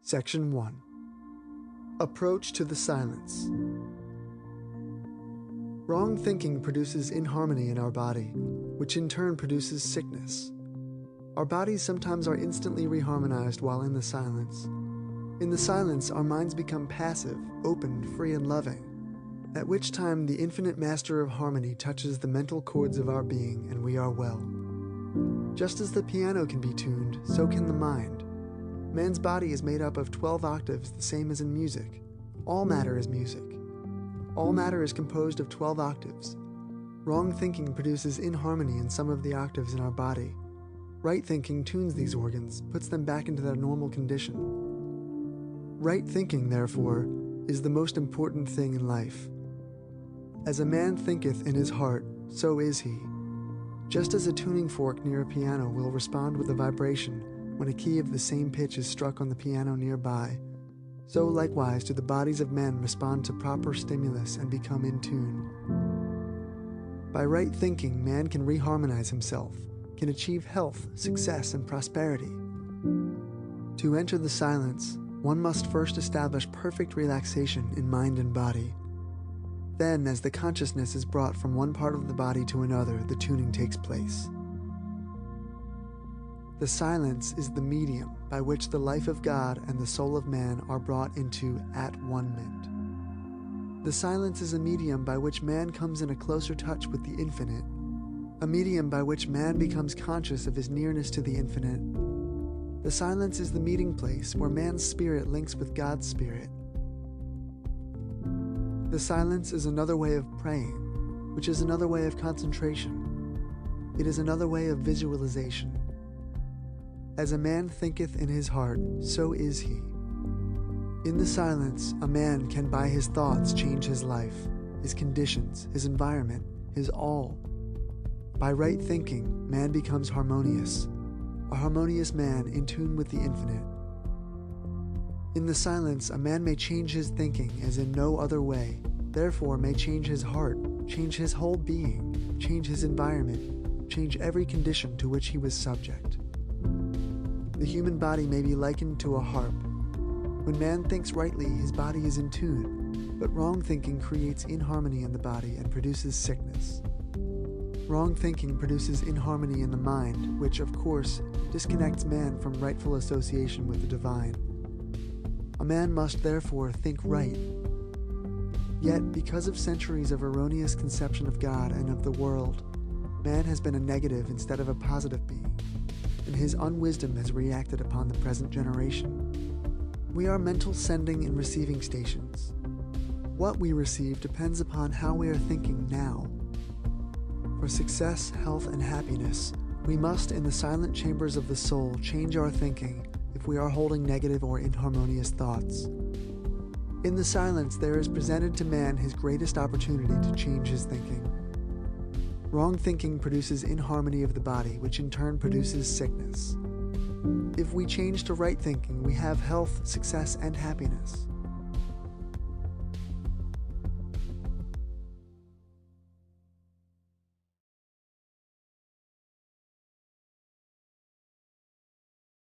Section 1. Approach to the silence. Wrong thinking produces inharmony in our body, which in turn produces sickness. Our bodies sometimes are instantly reharmonized while in the silence. In the silence, our minds become passive, open, free, and loving, at which time the infinite master of harmony touches the mental chords of our being and we are well. Just as the piano can be tuned, so can the mind. Man's body is made up of 12 octaves, the same as in music. All matter is music. All matter is composed of 12 octaves. Wrong thinking produces inharmony in some of the octaves in our body. Right thinking tunes these organs, puts them back into their normal condition. Right thinking, therefore, is the most important thing in life. As a man thinketh in his heart, so is he. Just as a tuning fork near a piano will respond with a vibration when a key of the same pitch is struck on the piano nearby, so likewise do the bodies of men respond to proper stimulus and become in tune. By right thinking, man can reharmonize himself, can achieve health, success, and prosperity. To enter the silence, one must first establish perfect relaxation in mind and body. Then, as the consciousness is brought from one part of the body to another, the tuning takes place. The silence is the medium by which the life of God and the soul of man are brought into at-one-ment. The silence is a medium by which man comes in a closer touch with the infinite, a medium by which man becomes conscious of his nearness to the infinite. The silence is the meeting place where man's spirit links with God's spirit. The silence is another way of praying, which is another way of concentration. It is another way of visualization. As a man thinketh in his heart, so is he. In the silence, a man can by his thoughts change his life, his conditions, his environment, his all. By right thinking, man becomes harmonious, a harmonious man in tune with the infinite. In the silence, a man may change his thinking as in no other way, therefore may change his heart, change his whole being, change his environment, change every condition to which he was subject. The human body may be likened to a harp. When man thinks rightly, his body is in tune, but wrong thinking creates inharmony in the body and produces sickness. Wrong thinking produces inharmony in the mind, which, of course, disconnects man from rightful association with the divine. A man must therefore think right. Yet, because of centuries of erroneous conception of God and of the world, man has been a negative instead of a positive being, and his unwisdom has reacted upon the present generation. We are mental sending and receiving stations. What we receive depends upon how we are thinking now. For success, health, and happiness, we must, in the silent chambers of the soul, change our thinking if we are holding negative or inharmonious thoughts. In the silence, there is presented to man his greatest opportunity to change his thinking. Wrong thinking produces inharmony of the body, which in turn produces sickness. If we change to right thinking, we have health, success, and happiness.